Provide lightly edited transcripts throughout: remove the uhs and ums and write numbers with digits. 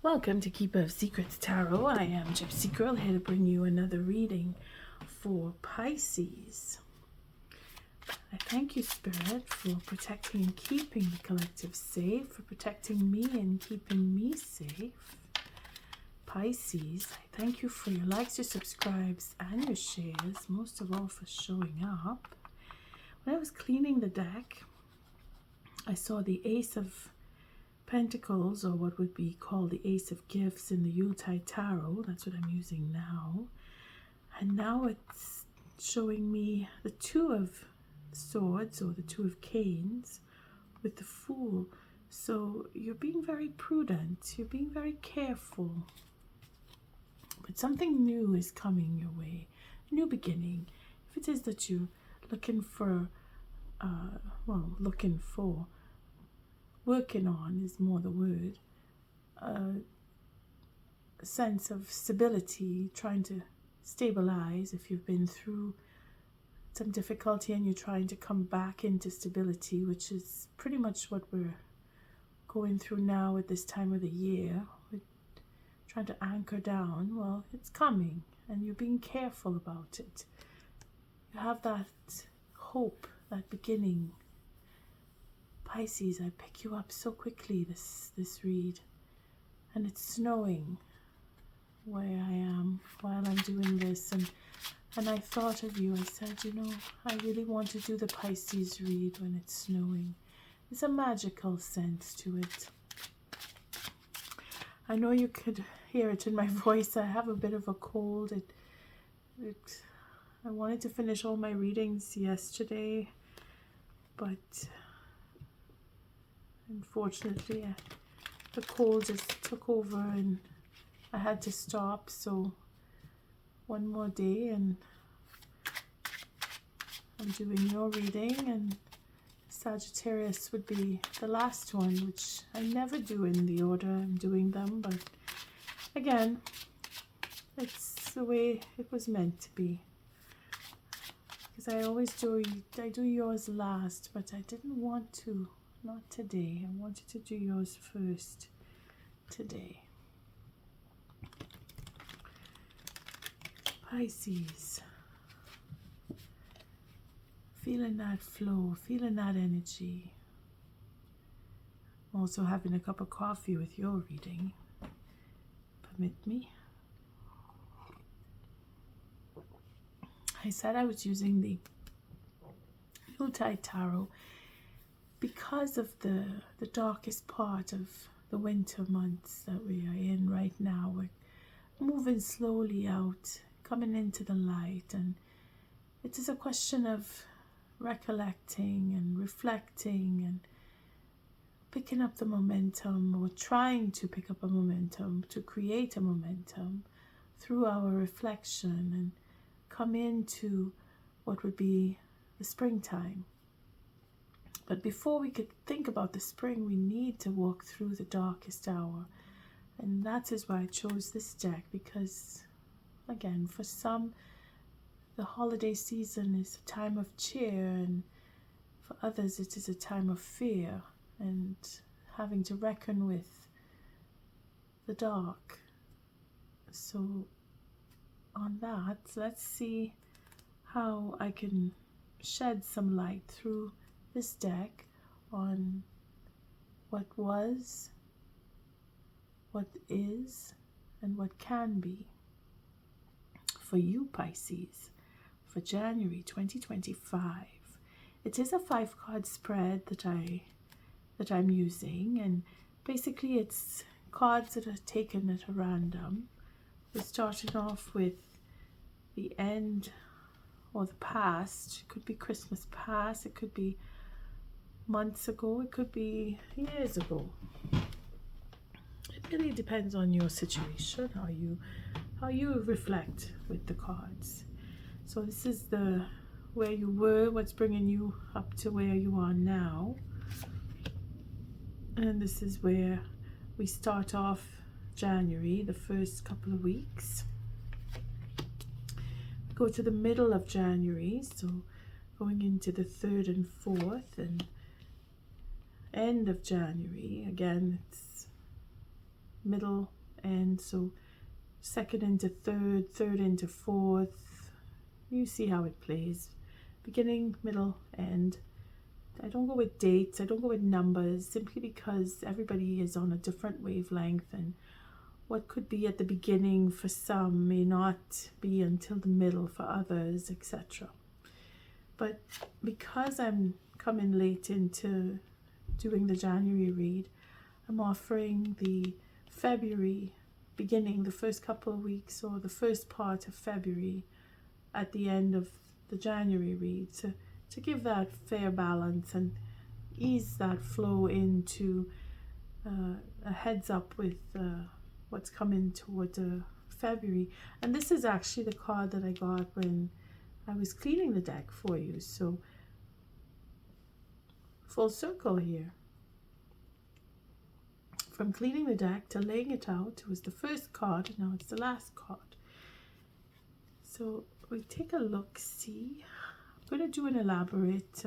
Welcome to Keeper of Secrets Tarot. I am Gypsy Girl, here to bring you another reading for Pisces. I thank you, Spirit, for protecting and keeping the collective safe, for protecting me and keeping me safe. Pisces, I thank you for your likes, your subscribes, and your shares, most of all for showing up. When I was cleaning the deck, I saw the Ace of Pentacles, or what would be called the Ace of Gifts in the YuletideTarot. That's what I'm using now. And now it's showing me the Two of Swords, or the Two of Canes, with the Fool. So you're being very prudent. You're being very careful. But something new is coming your way. A new beginning. If it is that you're looking for, working on is more the word, a sense of stability, trying to stabilize if you've been through some difficulty and you're trying to come back into stability, which is pretty much what we're going through now at this time of the year. We're trying to anchor down. Well, it's coming and you're being careful about it. You have that hope, that beginning. Pisces, I pick you up so quickly this read, and it's snowing where I am while I'm doing this, and I thought of you. I said, you know, I really want to do the Pisces read when it's snowing. There's a magical sense to it. I know you could hear it in my voice. I have a bit of a cold. I wanted to finish all my readings yesterday, but unfortunately, the cold just took over and I had to stop. So one more day and I'm doing your reading, and Sagittarius would be the last one, which I never do in the order I'm doing them. But again, it's the way it was meant to be. Because I do yours last, but I didn't want to. Not today. I wanted to do yours first today. Pisces. Feeling that flow, feeling that energy. I'm also having a cup of coffee with your reading. Permit me. I said I was using the YuletideTarot because of the darkest part of the winter months that we are in right now. We're moving slowly out, coming into the light, and it is a question of recollecting and reflecting and picking up the momentum, or trying to pick up a momentum, to create a momentum through our reflection and come into what would be the springtime. But before we could think about the spring, we need to walk through the darkest hour. And that is why I chose this deck, because, again, for some, the holiday season is a time of cheer, and for others it is a time of fear and having to reckon with the dark. So on that, let's see how I can shed some light through this deck on what was, what is, and what can be for you, Pisces, for January 2025. It is a 5-card spread that I'm using, and basically it's cards that are taken at a random. We're starting off with the end or the past. It could be Christmas past, it could be months ago, it could be years ago. It really depends on your situation, how you reflect with the cards. So this is the where you were, what's bringing you up to where you are now, and this is where we start off January, the first couple of weeks. We go to the middle of January, so going into the 3rd and 4th, and end of January. Again, it's middle end, so second into third, third into fourth. You see how it plays. Beginning, middle, end. I don't go with dates, I don't go with numbers, simply because everybody is on a different wavelength, and what could be at the beginning for some may not be until the middle for others, etc. But because I'm coming late into doing the January read, I'm offering the February beginning, the first couple of weeks or the first part of February at the end of the January read to give that fair balance and ease that flow into a heads up with what's coming toward February. And this is actually the card that I got when I was cleaning the deck for you, so full circle here. From cleaning the deck to laying it out, it was the first card, and now it's the last card. So we take a look, see. I'm going to do an elaborate,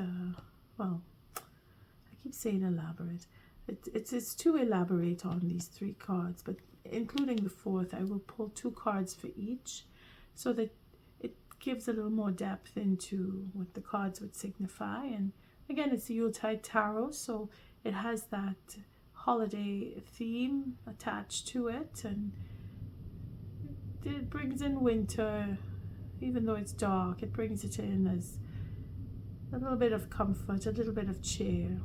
well, I keep saying elaborate. It's too elaborate on these three cards, but including the fourth, I will pull 2 cards for each so that it gives a little more depth into what the cards would signify. And again, it's the Yuletide Tarot, so it has that holiday theme attached to it, and it brings in winter. Even though it's dark, it brings it in as a little bit of comfort, a little bit of cheer,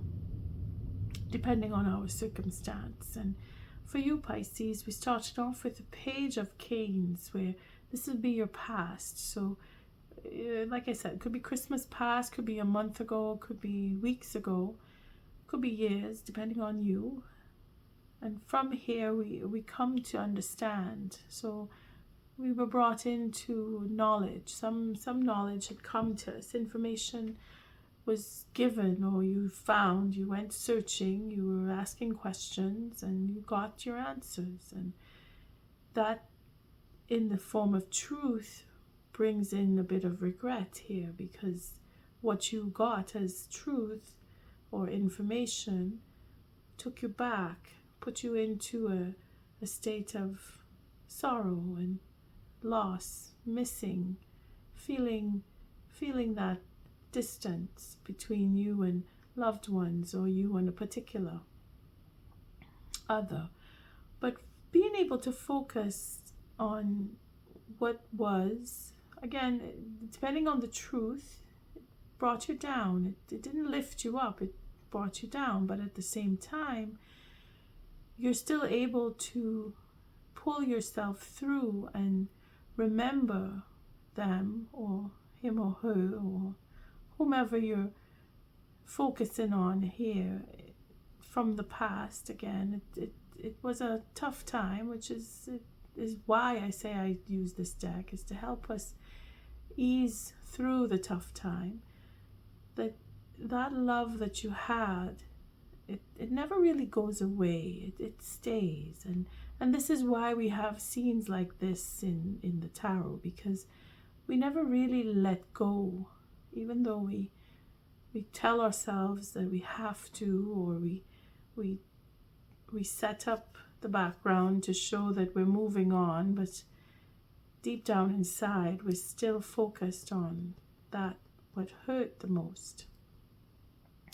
depending on our circumstance. And for you, Pisces, we started off with the Page of Canes, where this will be your past. So like I said, it could be Christmas past, could be a month ago, could be weeks ago, could be years, depending on you. And from here we come to understand. So we were brought into knowledge. Some knowledge had come to us. Information was given, or you found. You went searching. You were asking questions, and you got your answers. And that, in the form of truth, brings in a bit of regret here, because what you got as truth or information took you back, put you into a state of sorrow and loss, missing, feeling that distance between you and loved ones, or you and a particular other. But being able to focus on what was, again, depending on the truth, it brought you down. It didn't lift you up, it brought you down. But at the same time, you're still able to pull yourself through and remember them, or him or her, or whomever you're focusing on here from the past. Again, it was a tough time, which is why I say I use this deck, is to help us ease through the tough time. That love that you had, it never really goes away. It stays. And this is why we have scenes like this in the tarot, because we never really let go, even though we tell ourselves that we have to, or we set up the background to show that we're moving on, but deep down inside we're still focused on that what hurt the most,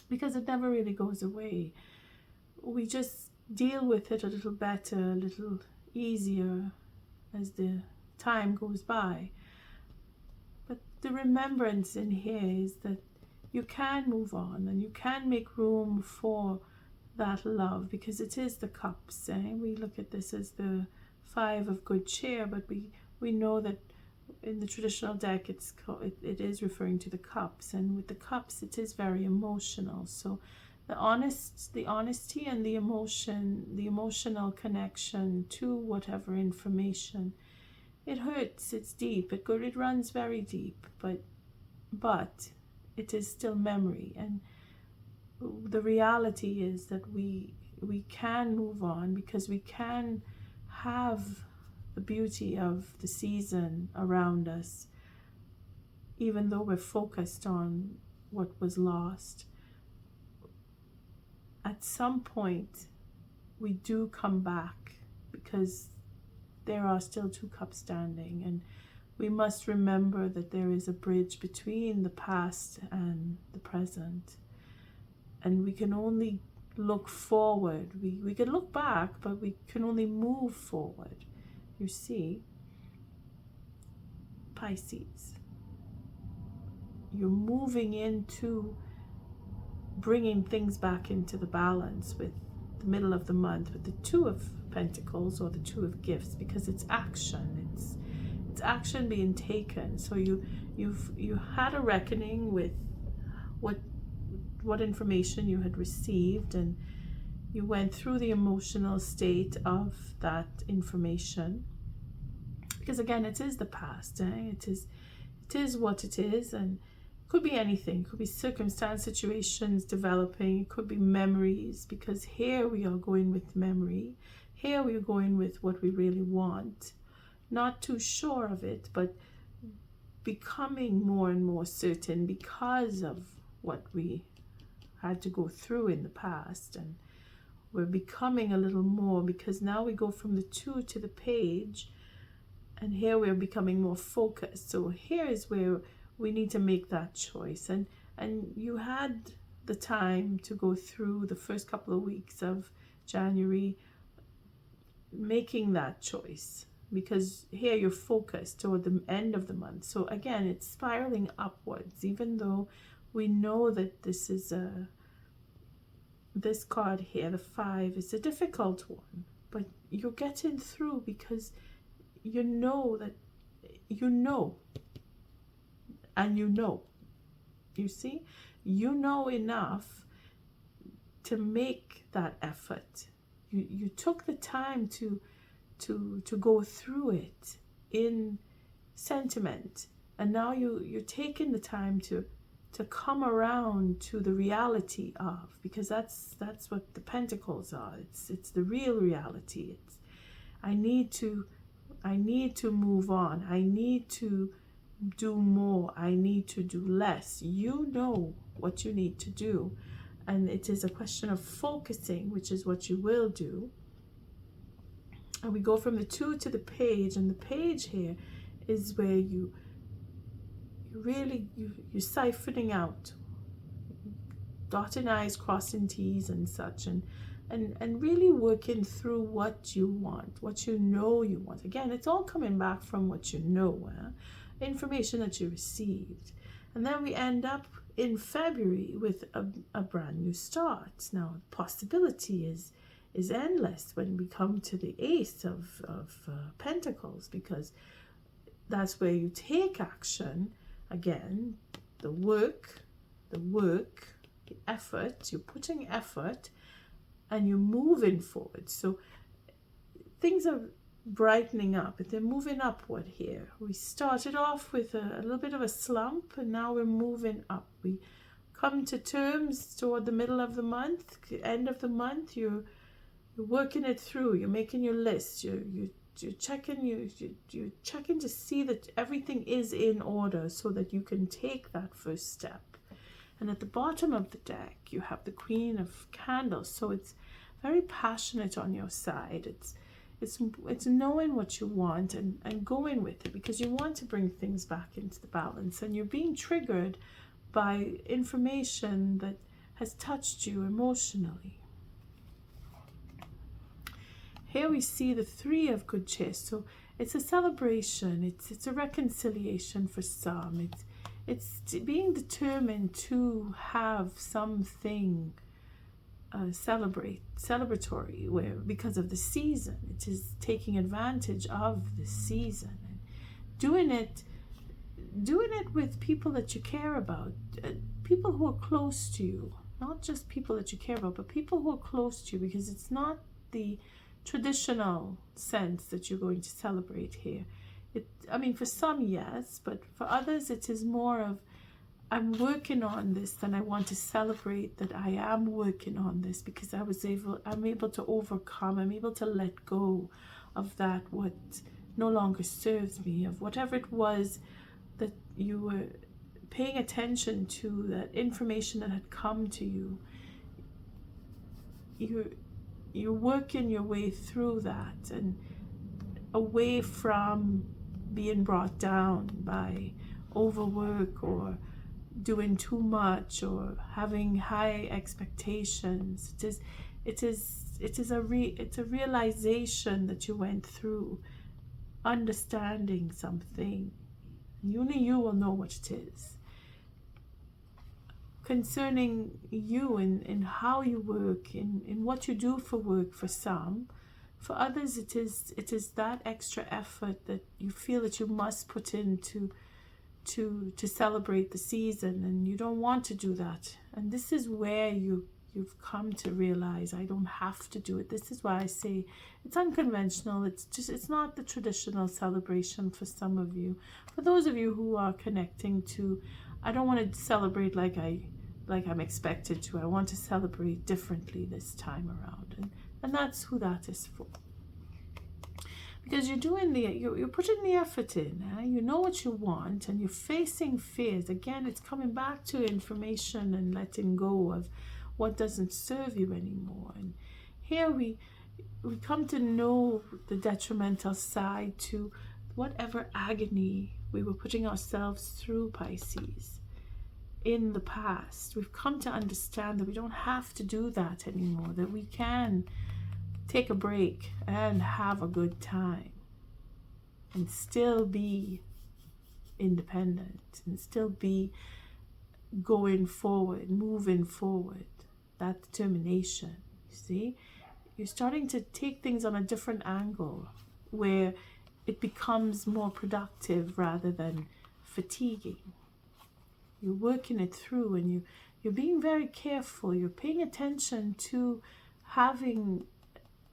because it never really goes away. We just deal with it a little better, a little easier as the time goes by. But the remembrance in here is that you can move on, and you can make room for that love, because it is the cups. We look at this as the 5 of good cheer, but we know that in the traditional deck it is referring to the cups, and with the cups it is very emotional. So the honesty and the emotional connection to whatever information, it hurts, it's deep, it runs very deep, but it is still memory. And the reality is that we can move on, because we can have the beauty of the season around us, even though we're focused on what was lost. At some point we do come back because there are still 2 cups standing, and we must remember that there is a bridge between the past and the present, and we can only look forward. We can look back, but we can only move forward. You see, Pisces, you're moving into bringing things back into the balance with the middle of the month, with the 2 of Pentacles, or the 2 of Gifts, because it's action. It's action being taken. So you had a reckoning with what information you had received, and you went through the emotional state of that information, because again, it is the past. It is what it is, and it could be anything. It could be circumstance, situations developing. It could be memories, because here we are going with memory. Here we are going with what we really want. Not too sure of it, but becoming more and more certain because of what we had to go through in the past. And we're becoming a little more, because now we go from the 2 to the Page, and here we're becoming more focused. So here is where we need to make that choice. And you had the time to go through the first couple of weeks of January making that choice, because here you're focused toward the end of the month. So again, it's spiraling upwards, even though we know that this is this card here, the 5, is a difficult one, but you're getting through, because you know that and you see, you know enough to make that effort. You took the time to go through it in sentiment, and now you're taking the time to come around to the reality of, because that's what the Pentacles are. It's the real reality. It's I need to move on. I need to do more. I need to do less. You know what you need to do, and it is a question of focusing, which is what you will do. And we go from the 2 to the Page, and the Page here is where you're siphoning out, dotting I's, crossing T's and such, and really working through what you want, what you know you want. Again, it's all coming back from what you know, information that you received. And then we end up in February with a brand new start. Now, possibility is endless when we come to the Ace of Pentacles, because that's where you take action. Again, the work, the effort, you're putting effort, and you're moving forward. So things are brightening up, but they're moving upward here. We started off with a little bit of a slump, and now we're moving up. We come to terms toward the middle of the month, end of the month. You're working it through. You're making your list. You're checking to see that everything is in order, so that you can take that first step. And at the bottom of the deck, you have the Queen of Candles. So it's very passionate on your side. It's knowing what you want and going with it, because you want to bring things back into the balance, and you're being triggered by information that has touched you emotionally. Here we see the 3 of Good Chairs. So it's a celebration. It's a reconciliation for some. It's being determined to have something celebratory, where because of the season, it is taking advantage of the season and doing it with people that you care about, people who are close to you, not just people that you care about, but people who are close to you, because it's not the traditional sense that you're going to celebrate here. I mean, for some, yes, but for others, it is more of, I'm working on this, and I want to celebrate that I am working on this, because I'm able to overcome, I'm able to let go of that what no longer serves me, of whatever it was that you were paying attention to, that information that had come to you. you're working your way through that and away from being brought down by overwork or doing too much or having high expectations. It's a realization that you went through, understanding something. Only you will know what it is. Concerning you and how you work, in what you do for work for some. For others, it is that extra effort that you feel that you must put in to celebrate the season, and you don't want to do that. And this is where you've come to realize, I don't have to do it. This is why I say it's unconventional. It's not the traditional celebration for some of you. For those of you who are connecting to, I don't want to celebrate like I'm expected to. I want to celebrate differently this time around, and that's who that is for. Because you're putting the effort in. You know what you want, and you're facing fears. Again, it's coming back to information and letting go of what doesn't serve you anymore. And here we come to know the detrimental side to whatever agony we were putting ourselves through, Pisces, in the past. We've come to understand that we don't have to do that anymore, that we can take a break and have a good time and still be independent and still be going forward, moving forward. That determination, you see, you're starting to take things on a different angle where it becomes more productive rather than fatiguing. You're working it through, and you're being very careful. You're paying attention to having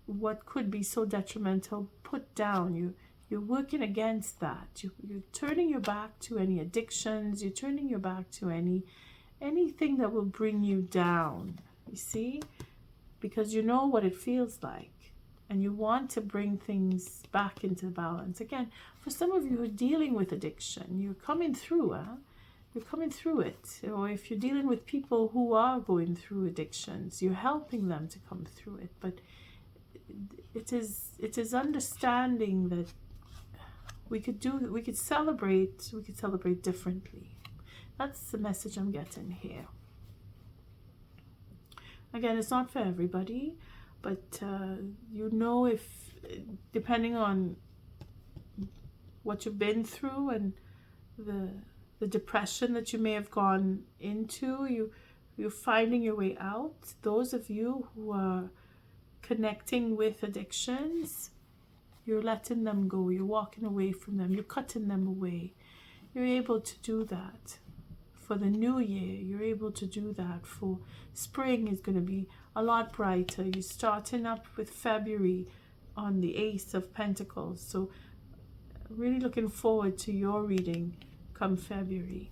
what could be so detrimental put down. You're working against that. You're turning your back to any addictions. You're turning your back to anything that will bring you down, you see, because you know what it feels like, and you want to bring things back into balance. Again, for some of you who are dealing with addiction, you're coming through, you're coming through it. Or if you're dealing with people who are going through addictions, you're helping them to come through it. But it is understanding that we could celebrate differently. That's the message I'm getting here. Again, it's not for everybody, but if, depending on what you've been through and the depression that you may have gone into, you're finding your way out. Those of you who are connecting with addictions, you're letting them go, you're walking away from them, you're cutting them away. You're able to do that for the new year. You're able to do that for spring. Is going to be a lot brighter. You're starting up with February on the Ace of Pentacles, so really looking forward to your reading come February.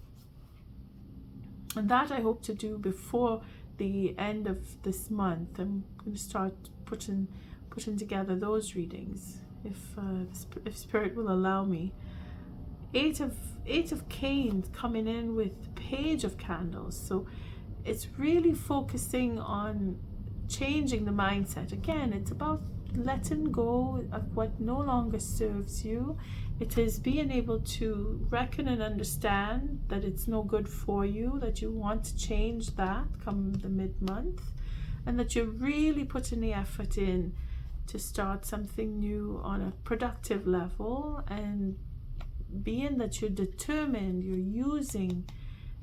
And that I hope to do before the end of this month. I'm going to start putting together those readings, if Spirit will allow me. Eight of Canes coming in with the Page of Candles. So it's really focusing on changing the mindset. Again, it's about letting go of what no longer serves you. It is being able to reckon and understand that it's no good for you, that you want to change that come the mid-month, and that you're really putting the effort in to start something new on a productive level, and being that you're determined, you're using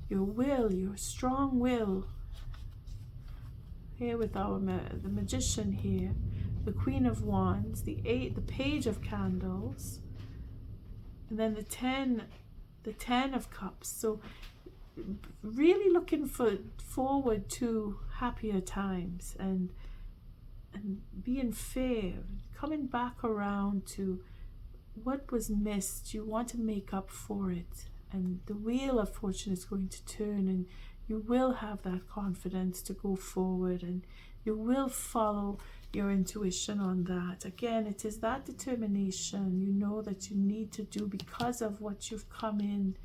your will, your strong will. Here with the Magician here, the Queen of Wands, the Page of Candles, and then the Ten of Cups. So really looking forward to happier times and being fair, coming back around to what was missed. You want to make up for it, and the wheel of fortune is going to turn, and you will have that confidence to go forward, and you will follow your intuition on that. Again, it is that determination you know that you need to do because of what you've come in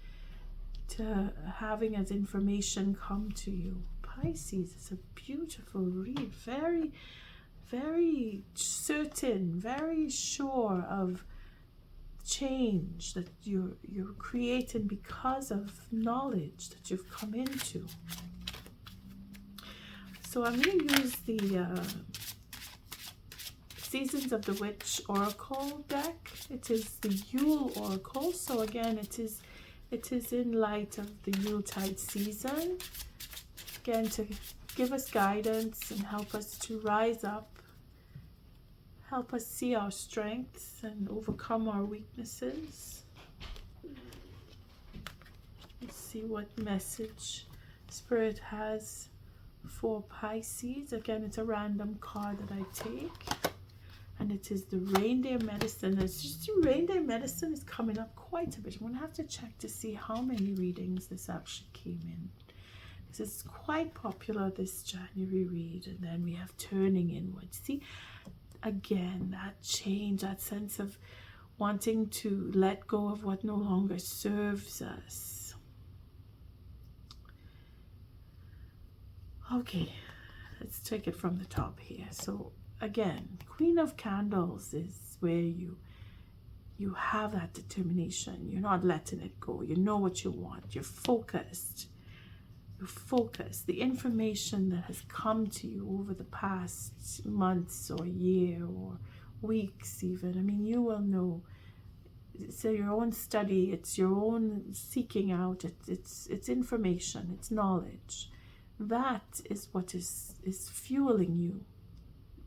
to having as information come to you. Pisces is a beautiful read, very, very certain, very sure of change that you're creating because of knowledge that you've come into. So I'm going to use the Seasons of the Witch Oracle deck. It is the Yule Oracle. So again, it is in light of the Yuletide season. Again, to give us guidance and help us to rise up. Help us see our strengths and overcome our weaknesses. Let's see what message Spirit has for Pisces. Again, it's a random card that I take. And it is the reindeer medicine. It's just the reindeer medicine is coming up quite a bit. I'm going to have to check to see how many readings this actually came in. Because it's quite popular, this January read. And then we have turning inward. See, again, that change, that sense of wanting to let go of what no longer serves us. Okay, let's take it from the top here. So again, Queen of Candles is where you have that determination. You're not letting it go. You know what you want. You're focused. You're focused. The information that has come to you over the past months or year or weeks even, I mean, you will know. It's your own study. It's your own seeking out. It's information. It's knowledge. That is what is fueling you.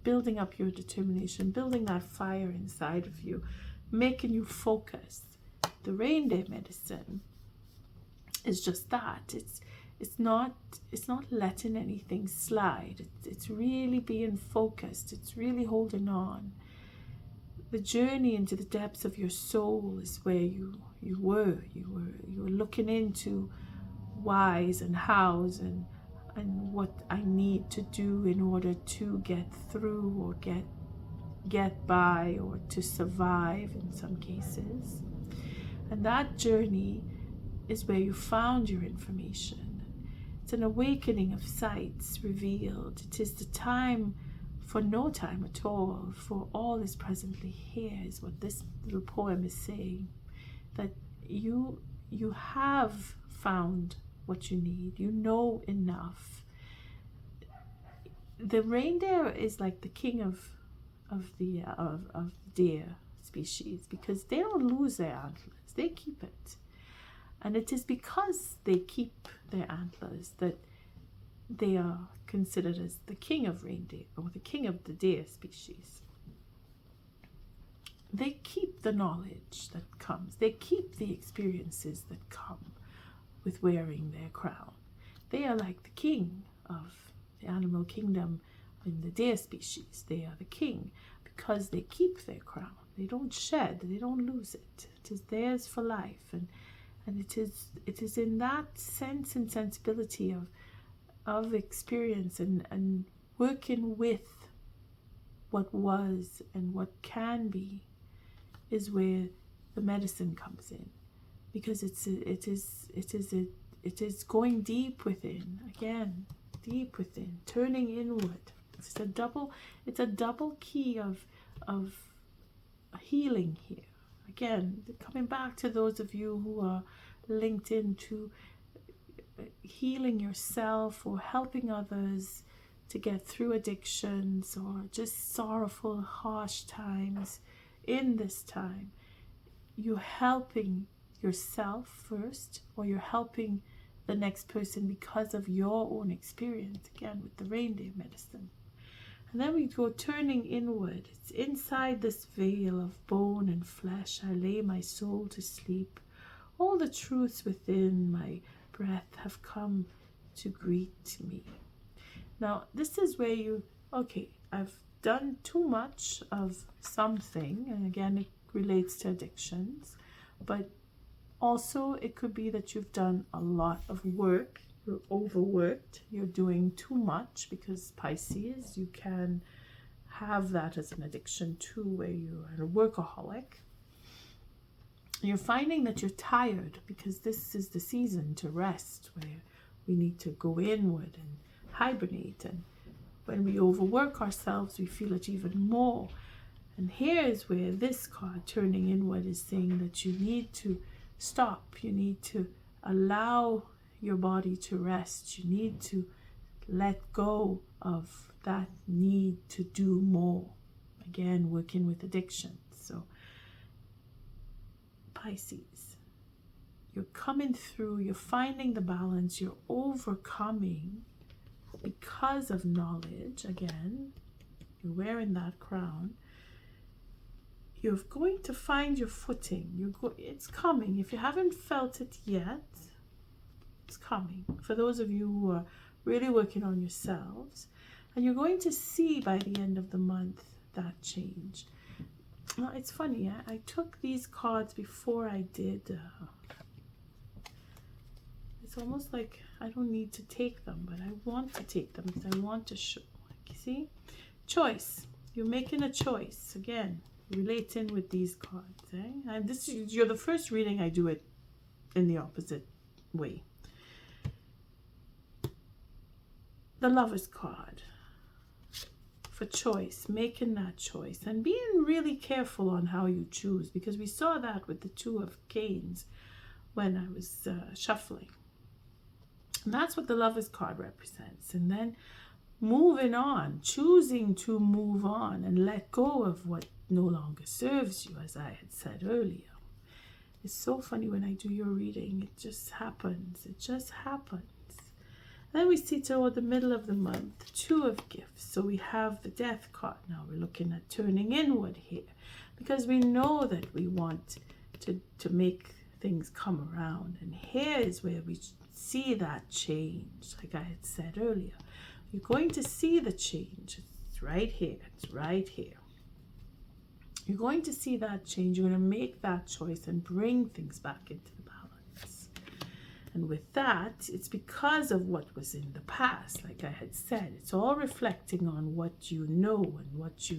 Building up your determination, building that fire inside of you, making you focus. The reindeer medicine is just that. It's not letting anything slide. It's really being focused. It's really holding on. The journey into the depths of your soul is where you were looking into whys and hows and what I need to do in order to get through or get by or to survive in some cases. And that journey is where you found your information. It's an awakening of sights revealed. It is the time for no time at all, for all is presently here, is what this little poem is saying. That you have found what you need. You know enough. The reindeer is like the king of deer species, because they don't lose their antlers. They keep it. And it is because they keep their antlers that they are considered as the king of reindeer, or the king of the deer species. They keep the knowledge that comes. They keep the experiences that come with wearing their crown. They are like the king of the animal kingdom in the deer species. They are the king because they keep their crown. They don't shed. They don't lose it. It is theirs for life, and it is in that sense and sensibility of experience and working with what was and what can be is where the medicine comes in. Because it is going deep within, again, deep within, turning inward. It's a double key of healing here. Again, coming back to those of you who are linked into healing yourself or helping others to get through addictions or just sorrowful, harsh times. In this time, you're helping yourself first, or you're helping the next person because of your own experience, again with the reindeer medicine. And then we go turning inward. It's inside this veil of bone and flesh I lay my soul to sleep. All the truths within my breath have come to greet me. Now this is where I've done too much of something, and again it relates to addictions, but also it could be that you've done a lot of work, you're overworked, you're doing too much, because Pisces, you can have that as an addiction too, where you're a workaholic. You're finding that you're tired because this is the season to rest, where we need to go inward and hibernate. when we overwork ourselves, we feel it even more. And here is where this card, turning inward, is saying that you need to stop. You need to allow your body to rest. You need to let go of that need to do more. Again, working with addictions. So, Pisces, you're coming through, you're finding the balance, you're overcoming because of knowledge. Again, you're wearing that crown. You're going to find your footing. It's coming. If you haven't felt it yet, it's coming. For those of you who are really working on yourselves, and you're going to see by the end of the month that change. Well, it's funny, I took these cards before I did. It's almost like I don't need to take them, but I want to take them because I want to show. You see? Choice. You're making a choice. Again, relating with these cards. And you're the first reading I do it in the opposite way. The Lover's card. For choice, making that choice and being really careful on how you choose, because we saw that with the Two of Canes when I was shuffling. And that's what the Lover's card represents. And then moving on, choosing to move on and let go of what no longer serves you, as I had said earlier. It's so funny when I do your reading, it just happens. It just happens. Then we see toward the middle of the month, Two of Gifts. So we have the Death card. Now we're looking at turning inward here, because we know that we want to make things come around. And here is where we see that change, like I had said earlier. You're going to see the change. It's right here. It's right here. You're going to see that change. You're going to make that choice and bring things back into the balance. And with that, it's because of what was in the past, like I had said. It's all reflecting on what you know and what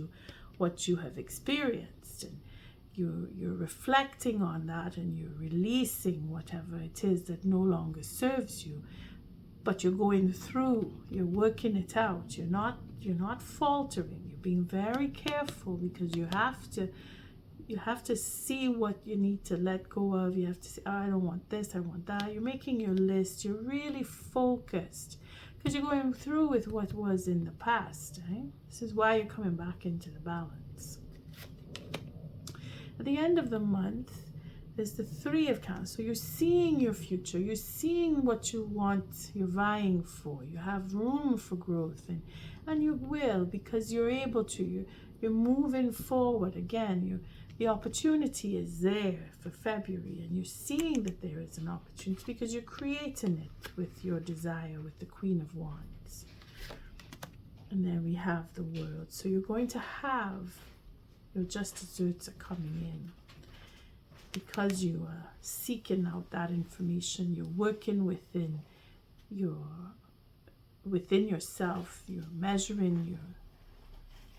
you have experienced. And you're reflecting on that, and you're releasing whatever it is that no longer serves you. But you're going through, you're working it out. You're not faltering. You're being very careful, because you have to see what you need to let go of. You have to say, oh, I don't want this, I want that. You're making your list. You're really focused, because you're going through with what was in the past. This is why you're coming back into the balance. At the end of the month, there's the Three of Candles. So you're seeing your future. You're seeing what you want. You're vying for. You have room for growth. And you will, because you're able to. You're moving forward. Again, the opportunity is there for February. And you're seeing that there is an opportunity, because you're creating it with your desire, with the Queen of Wands. And then we have the World. So you're going to have your just desserts are coming in, because you are seeking out that information. You're working within yourself. You're measuring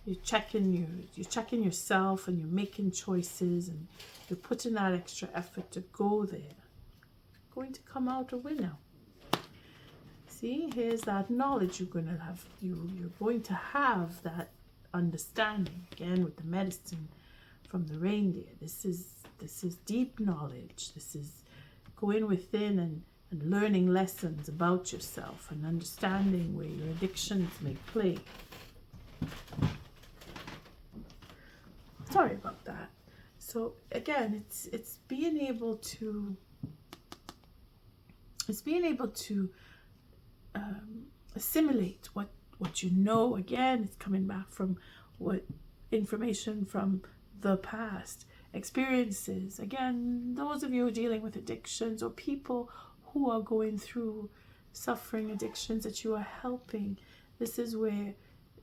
you're checking yourself, and you're making choices, and you're putting that extra effort to go there. Going to come out a winner. See, here's that knowledge you're going to have. You're going to have that understanding, again with the medicine from the reindeer. This is deep knowledge. This is going within and learning lessons about yourself, and understanding where your addictions may play. Sorry about that. So again, it's being able to assimilate what you know. Again, it's coming back from what information from the past, experiences. Again, those of you who are dealing with addictions, or people who are going through suffering addictions that you are helping, this is where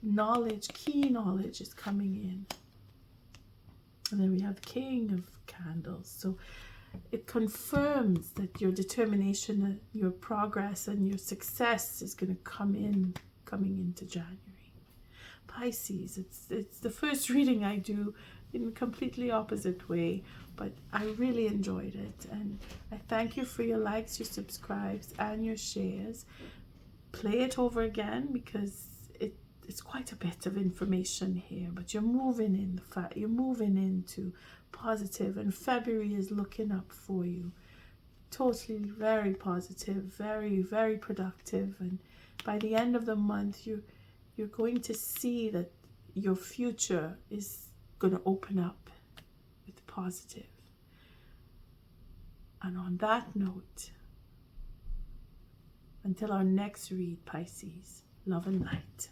knowledge, key knowledge, is coming in. And then we have King of Candles. So it confirms that your determination, your progress, and your success is going to coming into January. Pisces, it's the first reading I do in a completely opposite way, but I really enjoyed it, and I thank you for your likes, your subscribes, and your shares. Play it over again, because it's quite a bit of information here, but you're moving in the fact you're moving into positive, and February is looking up for you. Totally very positive, very, very productive, and by the end of the month you're going to see that your future is going to open up with positive. And on that note, until our next read, Pisces, love and light.